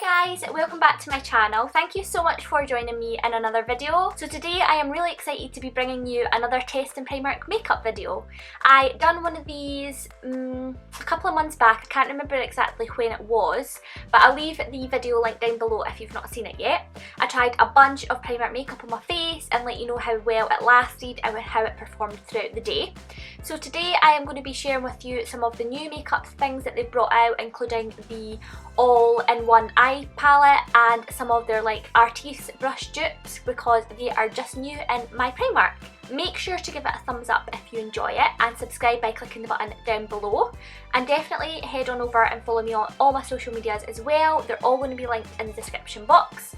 Hi guys, welcome back to my channel. Thank you so much for joining me in another video. So today I am really excited to be bringing you another testing Primark makeup video. I done one of these a couple of months back. I can't remember exactly when it was, but I'll leave the video link down below if you've not seen it yet. I tried a bunch of Primark makeup on my face and let you know how well it lasted and how it performed throughout the day. So today I am going to be sharing with you some of the new makeup things that they've brought out, including the all-in-one eye palette and some of their like artiste brush dupes because they are just new in my Primark. Make sure to give it a thumbs up if you enjoy it and subscribe by clicking the button down below, and definitely head on over and follow me on all my social medias as well. They're all going to be linked in the description box.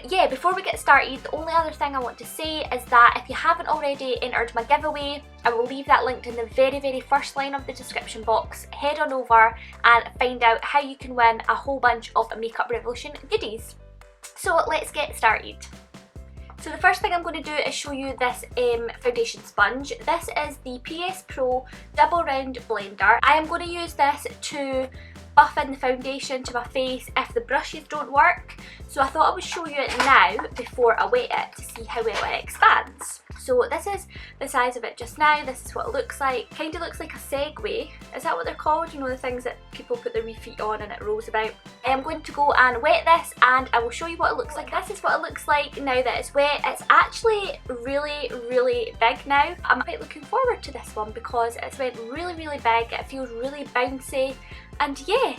Yeah, before we get started, the only other thing I want to say is that if you haven't already entered my giveaway, I will leave that linked in the very first line of the description box. Head on over and find out how you can win a whole bunch of Makeup Revolution goodies. So let's get started. So the first thing I'm going to do is show you this foundation sponge. This is the PS Pro Double Round Blender. I am going to use this to buff in the foundation to my face if the brushes don't work. So I thought I would show you it now before I wet it to see how well it expands. So this is the size of it just now. This is what it looks like. Kind of looks like a Segway. Is that what they're called? You know, the things that people put their wee feet on and it rolls about. I am going to go and wet this and I will show you what it looks like. This is what it looks like now that it's wet. It's actually really big now. I'm quite looking forward to this one because it's went really big. It feels really bouncy. And yeah,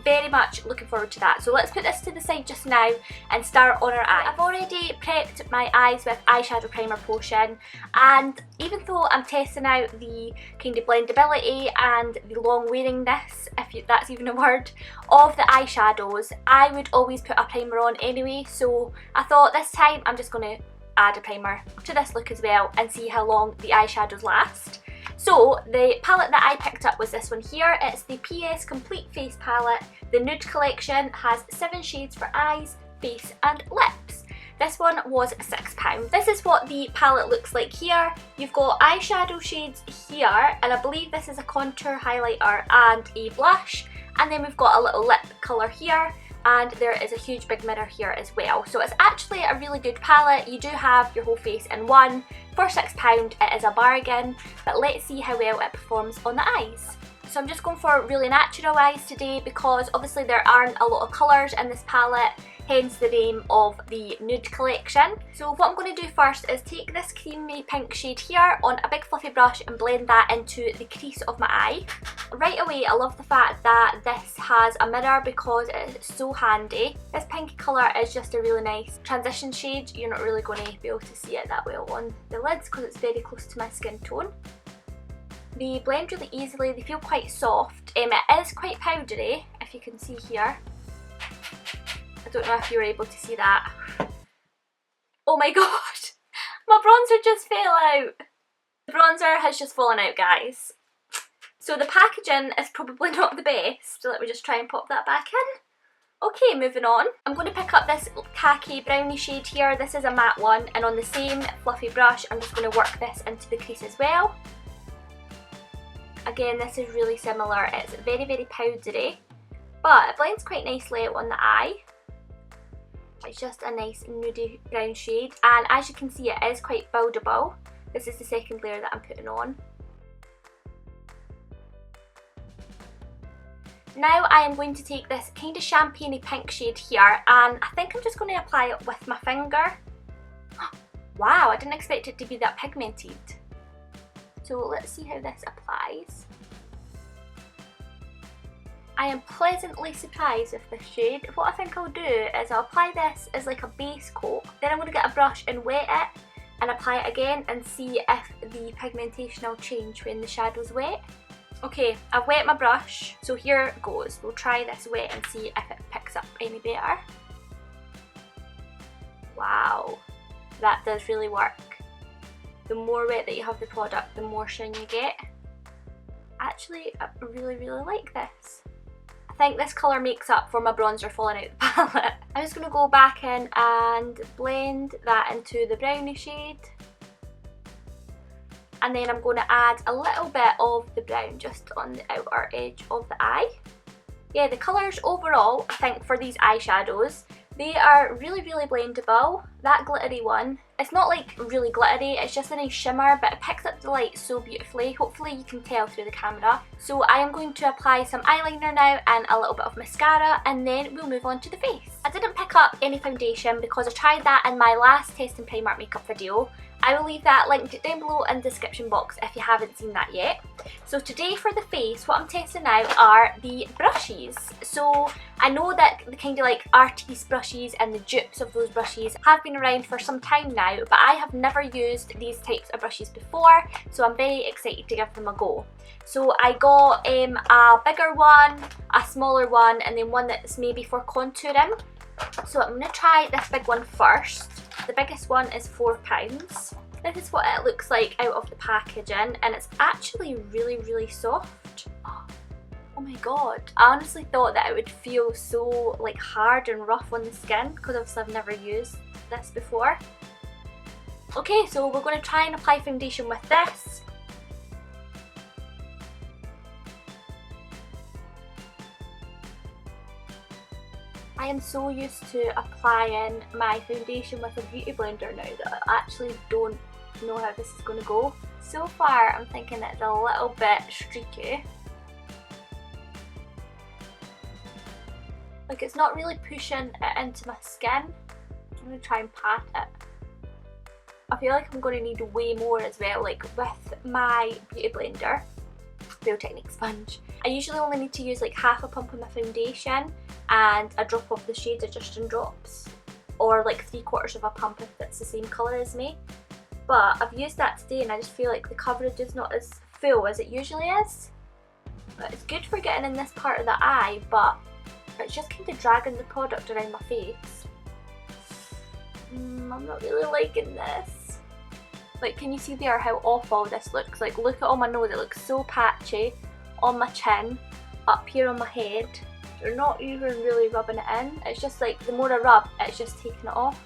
very much looking forward to that. So let's put this to the side just now and start on our eyes. I've already prepped my eyes with eyeshadow primer potion, and even though I'm testing out the kind of blendability and the long wearingness, if that's even a word, of the eyeshadows, I would always put a primer on anyway. So I thought this time I'm just going to add a primer to this look as well and see how long the eyeshadows last. So the palette that I picked up was this one here. It's the PS Complete Face Palette. The Nude Collection has 7 shades for eyes, face and lips. This one was £6. This is what the palette looks like here. You've got eyeshadow shades here, and I believe this is a contour highlighter and a blush. And then we've got a little lip colour here. And there is a huge big mirror here as well. So it's actually a really good palette. You do have your whole face in one. For £6 it is a bargain, but let's see how well it performs on the eyes. So I'm just going for really natural eyes today because obviously there aren't a lot of colours in this palette, hence the name of the Nude Collection. So what I'm going to do first is take this creamy pink shade here on a big fluffy brush and blend that into the crease of my eye. Right away, I love the fact that this has a mirror because it's so handy. This pink colour is just a really nice transition shade. You're not really going to be able to see it that well on the lids because it's very close to my skin tone. They blend really easily, they feel quite soft. It is quite powdery, if you can see here. I don't know if you were able to see that. Oh my god! My bronzer just fell out! The bronzer has just fallen out, guys. So the packaging is probably not the best, so let me just try and pop that back in. Okay, moving on. I'm going to pick up this khaki brownie shade here. This is a matte one, and on the same fluffy brush I'm just going to work this into the crease as well. Again, this is really similar. It's very powdery, but it blends quite nicely on the eye. It's just a nice nudie brown shade, and as you can see it is quite buildable. This is the second layer that I'm putting on. Now I am going to take this kind of champagne-y pink shade here, and I think I'm just going to apply it with my finger. Wow, I didn't expect it to be that pigmented. So let's see how this applies. I am pleasantly surprised with this shade. What I think I'll do is I'll apply this as like a base coat, then I'm going to get a brush and wet it and apply it again and see if the pigmentation will change when the shadow's wet. Okay, I've wet my brush, so here it goes. We'll try this wet and see if it picks up any better. Wow, that does really work. The more wet that you have the product, the more shine you get. Actually, I really like this. I think this colour makes up for my bronzer falling out the palette. I'm just going to go back in and blend that into the brownie shade. And then I'm going to add a little bit of the brown just on the outer edge of the eye. yeah, the colours overall, I think for these eyeshadows, they are really, really blendable. That glittery one, it's not like really glittery, it's just a nice shimmer, but it picks up the light so beautifully. Hopefully you can tell through the camera. So I am going to apply some eyeliner now and a little bit of mascara, and then we'll move on to the face. I didn't pick up any foundation because I tried that in my last testing Primark makeup video. I will leave that linked down below in the description box if you haven't seen that yet. So today for the face, what I'm testing now are the brushes. So I know that the kind of like artiste brushes and the dupes of those brushes have been around for some time now, but I have never used these types of brushes before, so I'm very excited to give them a go. So I got a bigger one, a smaller one, and then one that's maybe for contouring. So I'm going to try this big one first. The biggest one is £4. This is what it looks like out of the packaging, and it's actually really, really soft. Oh my god. I honestly thought that it would feel so like hard and rough on the skin because obviously I've never used this before. Okay, so we're going to try and apply foundation with this. I am so used to applying my foundation with a beauty blender now that I actually don't know how this is going to go. So far I'm thinking it's a little bit streaky. Like it's not really pushing it into my skin. I'm going to try and pat it. I feel like I'm going to need way more as well, like with my beauty blender, Real Technique sponge. I usually only need to use like half a pump of my foundation and a drop of the shade Adjusting Drops, or like 3/4 of a pump if it's the same colour as me. But I've used that today and I just feel like the coverage is not as full as it usually is. But it's good for getting in this part of the eye, but it's just kind of dragging the product around my face. I'm not really liking this. Like, can you see there how awful this looks? Like, look at all my nose, it looks so patchy. On my chin, up here on my head. They're not even really rubbing it in. It's just like, the more I rub, it's just taking it off.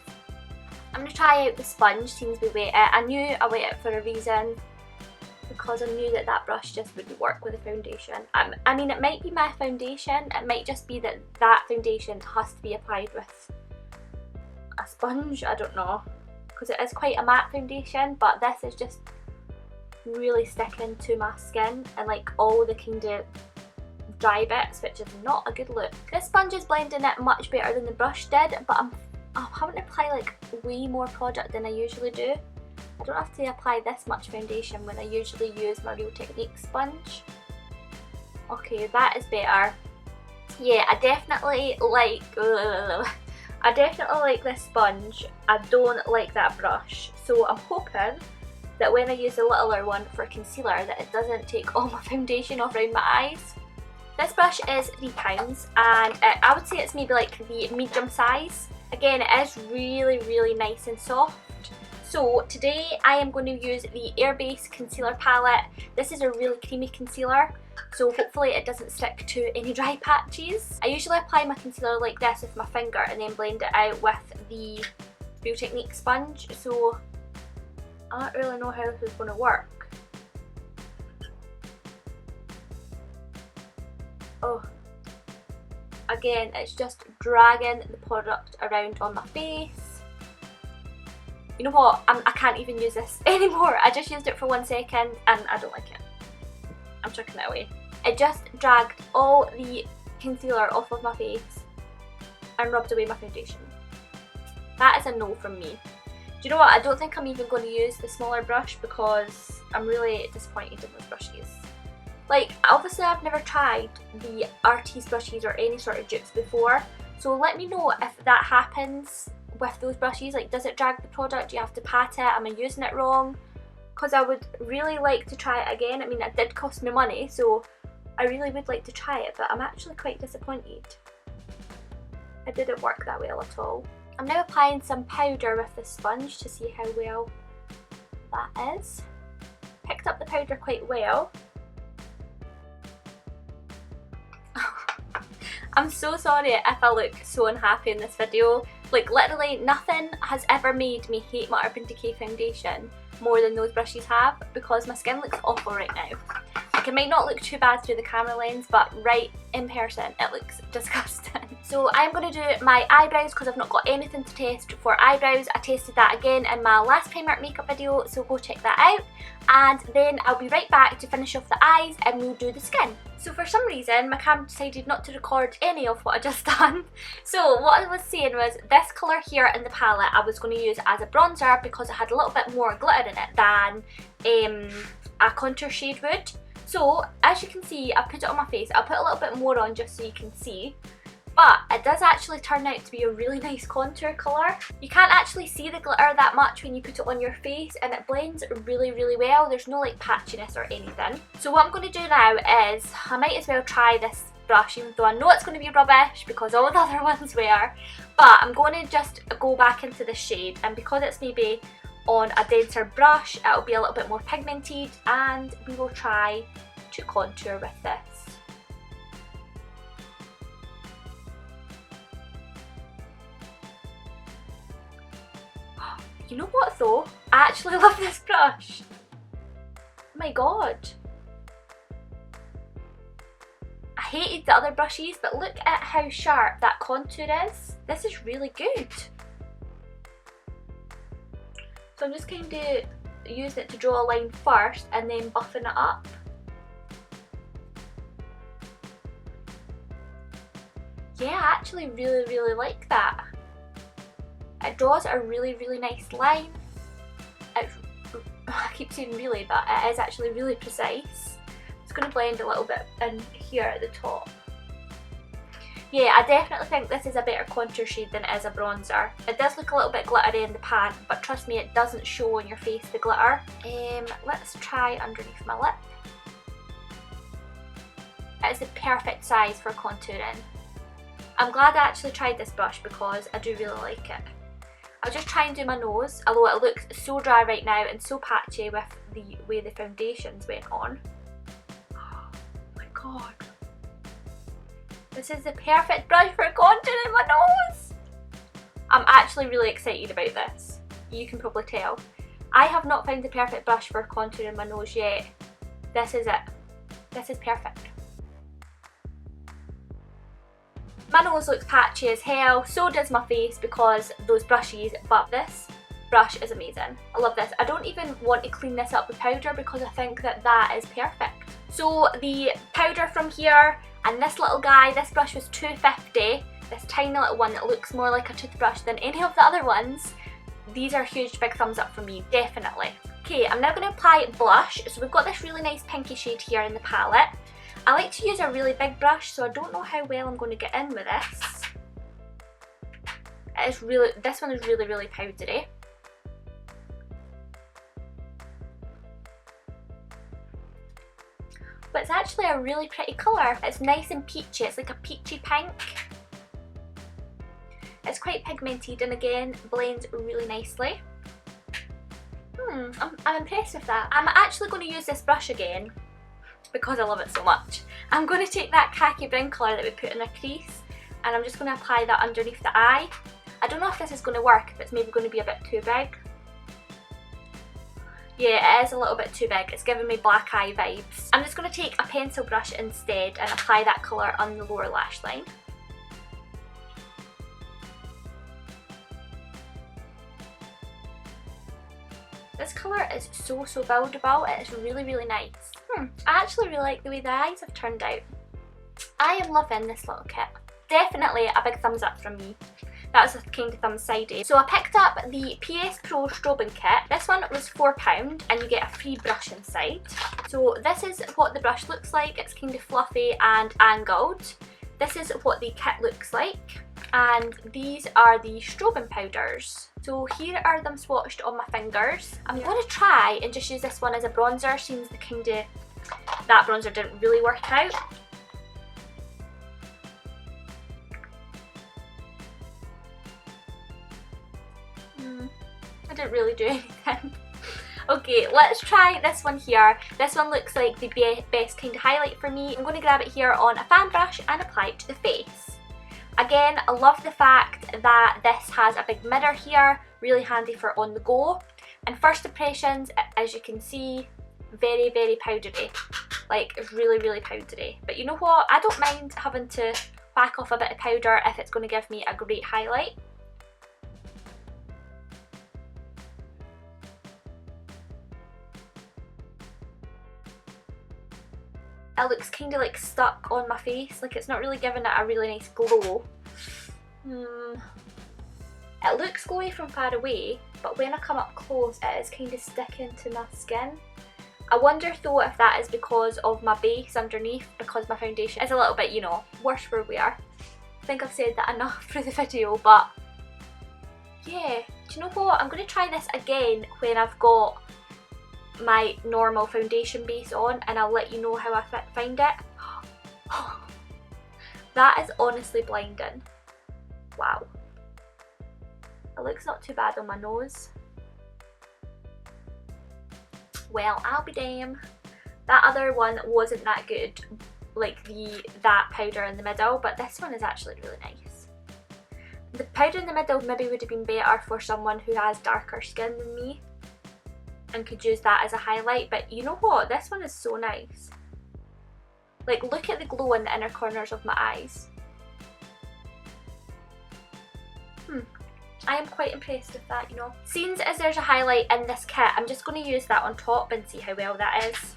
I'm going to try out the sponge, seems we wet it. I knew I wet it for a reason, because I knew that that brush just wouldn't work with the foundation. I mean, it might be my foundation, it might just be that that foundation has to be applied with a sponge, I don't know. Because it is quite a matte foundation, but this is just really sticking to my skin and like all the kind of dry bits, which is not a good look. This sponge is blending it much better than the brush did, but I'm having to apply like way more product than I usually do. I don't have to apply this much foundation when I usually use my Real Technique sponge. Okay, that is better. Yeah, I definitely like this sponge. I don't like that brush. So I'm hoping that when I use the littler one for concealer that it doesn't take all my foundation off around my eyes. This brush is £3 and I would say it's maybe like the medium size. Again, it is really, really nice and soft. So today I am going to use the Airbase concealer palette. This is a really creamy concealer, so hopefully it doesn't stick to any dry patches. I usually apply my concealer like this with my finger and then blend it out with the Real Technique sponge, so I don't really know how this is going to work. Oh, again, it's just dragging the product around on my face. You know what, I can't even use this anymore. I just used it for 1 second and I don't like it. I'm chucking it away. It just dragged all the concealer off of my face and rubbed away my foundation. That is a no from me. Do you know what, I don't think I'm even going to use the smaller brush because I'm really disappointed in those brushes. Like, obviously I've never tried the artiste brushes or any sort of dupes before, so let me know if that happens with those brushes. Like, does it drag the product? Do you have to pat it? Am I using it wrong? Because I would really like to try it again. I mean, it did cost me money, so I really would like to try it, but I'm actually quite disappointed. It didn't work that well at all. I'm now applying some powder with the sponge to see how well that is. Picked up the powder quite well. I'm so sorry if I look so unhappy in this video. Like, literally nothing has ever made me hate my Urban Decay foundation more than those brushes have, because my skin looks awful right now. Like, it might not look too bad through the camera lens, but right in person it looks disgusting. So I'm going to do my eyebrows because I've not got anything to test for eyebrows. I tested that again in my last Primark makeup video, so go check that out. And then I'll be right back to finish off the eyes and we'll do the skin. So for some reason my camera decided not to record any of what I just done. So what I was saying was, this colour here in the palette I was going to use as a bronzer because it had a little bit more glitter in it than a contour shade would. So as you can see, I put it on my face. I'll put a little bit more on just so you can see. But it does actually turn out to be a really nice contour colour. You can't actually see the glitter that much when you put it on your face, and it blends really, really well. There's no like patchiness or anything. So what I'm going to do now is, I might as well try this brush, even though I know it's going to be rubbish because all the other ones were. But I'm going to just go back into the shade, and because it's maybe on a denser brush, it'll be a little bit more pigmented, and we will try to contour with this. You know what though? I actually love this brush. Oh my god. I hated the other brushes, but look at how sharp that contour is. This is really good. So I'm just going to use it to draw a line first and then buffing it up. Yeah, I actually really, really like that. It draws a really, really nice line. I keep saying really, but it is actually really precise. It's going to blend a little bit in here at the top. Yeah, I definitely think this is a better contour shade than it is a bronzer. It does look a little bit glittery in the pan, but trust me, it doesn't show on your face, the glitter. Let's try underneath my lip. It is the perfect size for contouring. I'm glad I actually tried this brush because I do really like it. I'll just try and do my nose, although it looks so dry right now and so patchy with the way the foundations went on. Oh my god. This is the perfect brush for contouring my nose! I'm actually really excited about this. You can probably tell. I have not found the perfect brush for contouring my nose yet. This is it. This is perfect. My nose looks patchy as hell, so does my face because those brushes, but this brush is amazing. I love this. I don't even want to clean this up with powder because I think that that is perfect. So the powder from here and this little guy, this brush was $2.50. This tiny little one that looks more like a toothbrush than any of the other ones. These are huge big thumbs up for me, definitely. Okay, I'm now going to apply blush. So we've got this really nice pinky shade here in the palette. I like to use a really big brush, so I don't know how well I'm going to get in with this. This one is really, really powdery. But it's actually a really pretty colour. It's nice and peachy. It's like a peachy pink. It's quite pigmented and again blends really nicely. I'm impressed with that. I'm actually going to use this brush again because I love it so much. I'm going to take that khaki brown colour that we put in our crease and I'm just going to apply that underneath the eye. I don't know if this is going to work, if it's maybe going to be a bit too big. Yeah, it is a little bit too big. It's giving me black eye vibes. I'm just going to take a pencil brush instead and apply that colour on the lower lash line. This colour is so buildable. It is really, really nice. I actually really like the way the eyes have turned out. I am loving this little kit. Definitely a big thumbs up from me. That was a kind of thumbs sidey. So I picked up the PS Pro strobing kit. This one was £4 and you get a free brush inside. So this is what the brush looks like. It's kind of fluffy and angled. This is what the kit looks like. And these are the strobing powders. So here are them swatched on my fingers. I'm going to try and just use this one as a bronzer, since the kind of that bronzer didn't really work out. I didn't really do anything. Okay, let's try this one here. This one looks like the best kind of highlight for me. I'm going to grab it here on a fan brush and apply it to the face. Again, I love the fact that this has a big mirror here, really handy for on the go. And first impressions, as you can see, very, very powdery. Like, it's really, really powdery. But you know what? I don't mind having to whack off a bit of powder if it's going to give me a great highlight. It looks kind of like stuck on my face, like it's not really giving it a really nice glow. It looks glowy from far away, but when I come up close it is kind of sticking to my skin. I wonder though if that is because of my base underneath, because my foundation is a little bit, you know, worse where we are. I think I've said that enough for the video, but yeah, do you know what? I'm going to try this again when I've got my normal foundation base on, and I'll let you know how I find it. That is honestly blinding. Wow. It looks not too bad on my nose. Well, I'll be damned. That other one wasn't that good, like that powder in the middle, but this one is actually really nice. The powder in the middle maybe would have been better for someone who has darker skin than me and could use that as a highlight, but you know what? This one is so nice. Like, look at the glow in the inner corners of my eyes. I am quite impressed with that, you know. Seeing as there's a highlight in this kit, I'm just going to use that on top and see how well that is.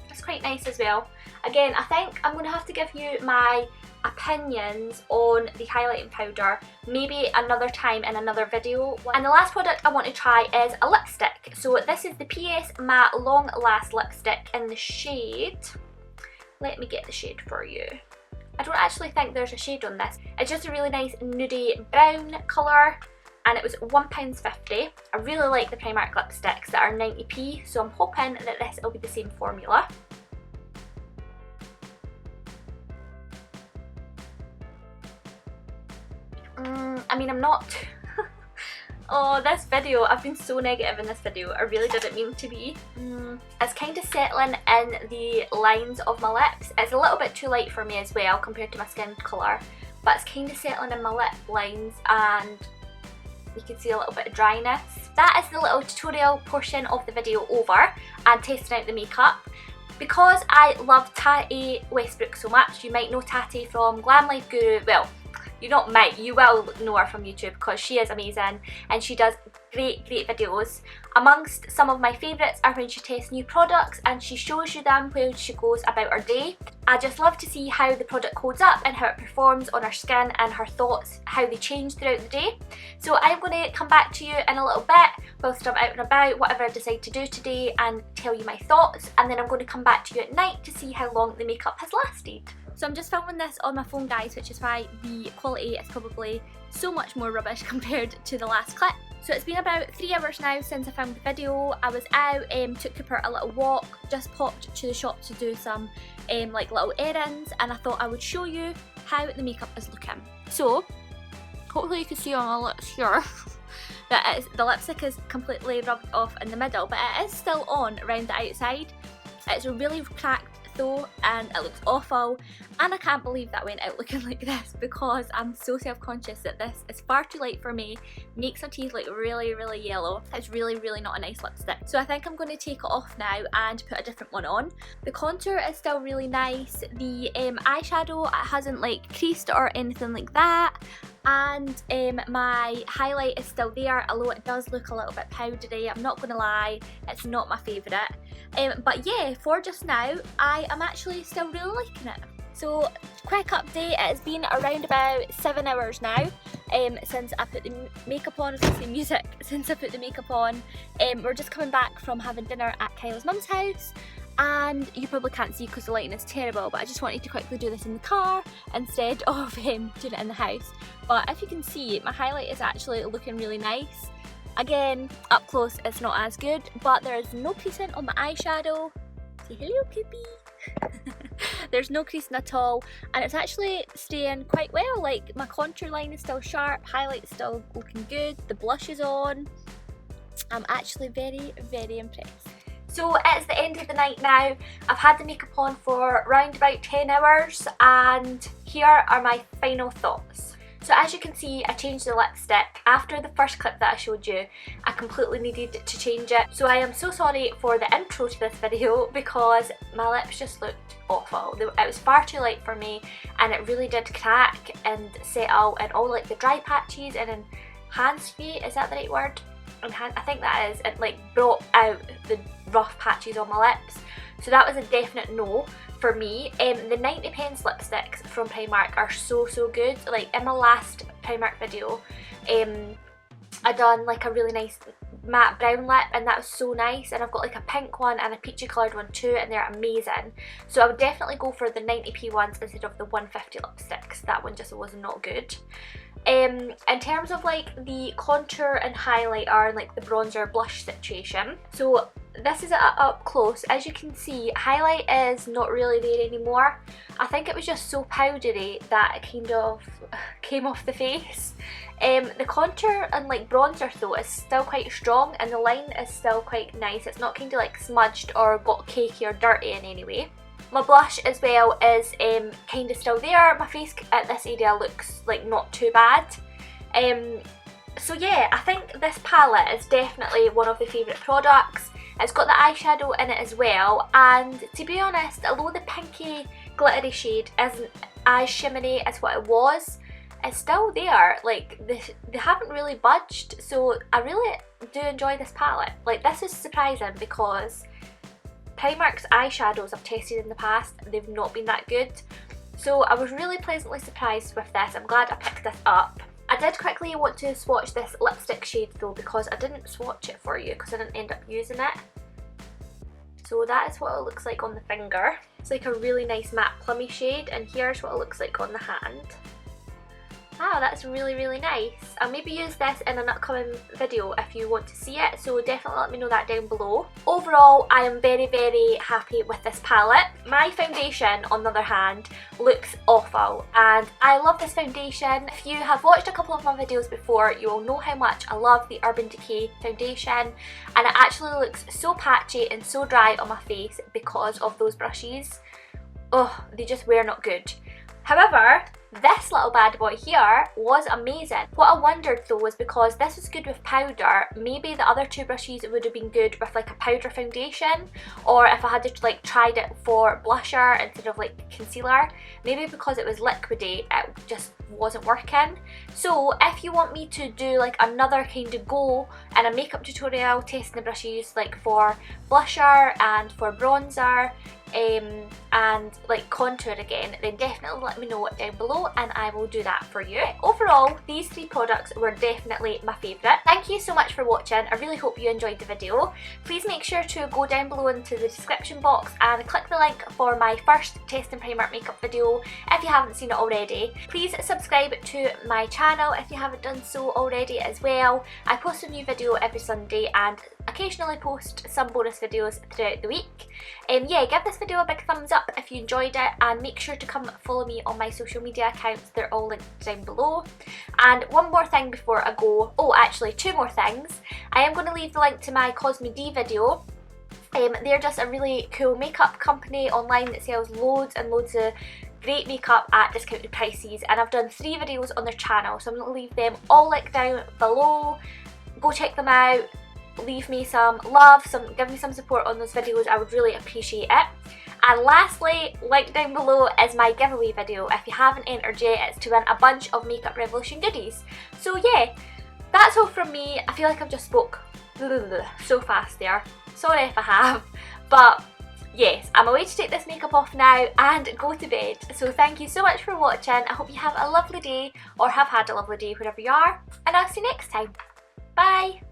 It's quite nice as well. Again, I think I'm going to have to give you my opinions on the highlighting powder maybe another time in another video. And the last product I want to try is a lipstick. So this is the PS Matte Long Last lipstick in the shade, let me get the shade for you. I don't actually think there's a shade on this. It's just a really nice nudie brown colour, and it was £1.50. I really like the Primark lipsticks that are 90p, so I'm hoping that this will be the same formula. I mean, I'm not... Oh, this video, I've been so negative in this video. I really didn't mean to be. It's kind of settling in the lines of my lips. It's a little bit too light for me as well compared to my skin colour, but it's kind of settling in my lip lines, and you can see a little bit of dryness. That is the little tutorial portion of the video over, and testing out the makeup. Because I love Tati Westbrook so much, you might know Tati from Glam Life Guru. Well, you not might, you will know her from YouTube because she is amazing and she does great videos. Amongst some of my favourites are when she tests new products and she shows you them while she goes about her day. I just love to see how the product holds up and how it performs on her skin and her thoughts, how they change throughout the day. So I'm going to come back to you in a little bit whilst I'm out and about, whatever I decide to do today, and tell you my thoughts, and then I'm going to come back to you at night to see how long the makeup has lasted. So I'm just filming this on my phone, guys, which is why the quality is probably so much more rubbish compared to the last clip. So it's been about 3 hours now since I filmed the video. I was out, took Cooper a little walk, just popped to the shop to do some like little errands, and I thought I would show you how the makeup is looking. So hopefully you can see on my lips here that the lipstick is completely rubbed off in the middle, but it is still on around the outside. It's really cracked though, and it looks awful, and I can't believe that went out looking like this because I'm so self-conscious that this is far too light for me, makes my teeth look really yellow. It's really not a nice lipstick, so I think I'm going to take it off now and put a different one on. The contour is still really nice, the eyeshadow hasn't like creased or anything like that, and my highlight is still there, although it does look a little bit powdery. I'm not going to lie, it's not my favourite. But yeah, for just now, I am actually still really liking it. So, quick update, it has been around about 7 hours now since I put the makeup on. I was going to say music, since I put the makeup on. We're just coming back from having dinner at Kyla's mum's house, and you probably can't see because the lighting is terrible, but I just wanted to quickly do this in the car instead of doing it in the house. But if you can see, my highlight is actually looking really nice. Again, up close it's not as good, but there is no creasing on my eyeshadow. Say hello, Poopy. There's no creasing at all, and it's actually staying quite well. Like, my contour line is still sharp, highlight's still looking good, the blush is on. I'm actually very impressed. So it's the end of the night now. I've had the makeup on for around about 10 hours, and here are my final thoughts. So as you can see, I changed the lipstick. After the first clip that I showed you, I completely needed to change it. So I am so sorry for the intro to this video because my lips just looked awful. It was far too light for me and it really did crack and settle in all like the dry patches and in hands feet, is that the right word? I think that is. It like brought out the rough patches on my lips. So that was a definite no for me. The 90 pence lipsticks from Primark are so good. Like in my last Primark video, I done like a really nice matte brown lip and that was so nice, and I've got like a pink one and a peachy coloured one too and they're amazing. So I would definitely go for the 90p ones instead of the 150 lipsticks. That one just was not good. In terms of like the contour and highlighter and like the bronzer blush situation, so this is up close. As you can see, highlight is not really there anymore. I think it was just so powdery that it kind of came off the face. The contour and like bronzer though is still quite strong and the line is still quite nice. It's not kind of like smudged or got cakey or dirty in any way. My blush as well is kind of still there. My face at this area looks like not too bad. So yeah, I think this palette is definitely one of the favourite products. It's got the eyeshadow in it as well, and to be honest, although the pinky glittery shade isn't as shimmery as what it was, it's still there. Like they haven't really budged, so I really do enjoy this palette. Like this is surprising because Primark's eyeshadows I've tested in the past, they've not been that good. So I was really pleasantly surprised with this. I'm glad I picked this up. I did quickly want to swatch this lipstick shade though because I didn't swatch it for you because I didn't end up using it. So that is what it looks like on the finger. It's like a really nice matte plummy shade, and here's what it looks like on the hand. Wow, that's really nice. I'll maybe use this in an upcoming video if you want to see it, so definitely let me know that down below. Overall, I am very happy with this palette. My foundation, on the other hand, looks awful, and I love this foundation. If you have watched a couple of my videos before, you will know how much I love the Urban Decay foundation, and it actually looks so patchy and so dry on my face because of those brushes. Oh, they just were not good. However, this little bad boy here was amazing. What I wondered though was because this was good with powder, maybe the other two brushes would have been good with like a powder foundation, or if I had to like tried it for blusher instead of like concealer, maybe because it was liquidy it just wasn't working. So if you want me to do like another kind of go and a makeup tutorial testing the brushes like for blusher and for bronzer and like contour again, then definitely let me know down below and I will do that for you. Overall, these three products were definitely my favourite. Thank you so much for watching. I really hope you enjoyed the video. Please make sure to go down below into the description box and click the link for my first testing Primark makeup video if you haven't seen it already. Please subscribe to my channel if you haven't done so already as well. I post a new video every Sunday and occasionally post some bonus videos throughout the week. Yeah, give this video a big thumbs up if you enjoyed it, and make sure to come follow me on my social media accounts. They're all linked down below. And one more thing before I go, oh actually two more things. I am going to leave the link to my Cosme-de video. They're just a really cool makeup company online that sells loads and loads of great makeup at discounted prices, and I've done 3 videos on their channel, so I'm going to leave them all linked down below. Go check them out. Leave me some love, give me some support on those videos, I would really appreciate it. And lastly, link down below is my giveaway video. If you haven't entered yet, it's to win a bunch of Makeup Revolution goodies. So yeah, that's all from me. I feel like I've just spoke so fast there. Sorry if I have, but yes, I'm away to take this makeup off now and go to bed. So thank you so much for watching. I hope you have a lovely day, or have had a lovely day wherever you are, and I'll see you next time. Bye!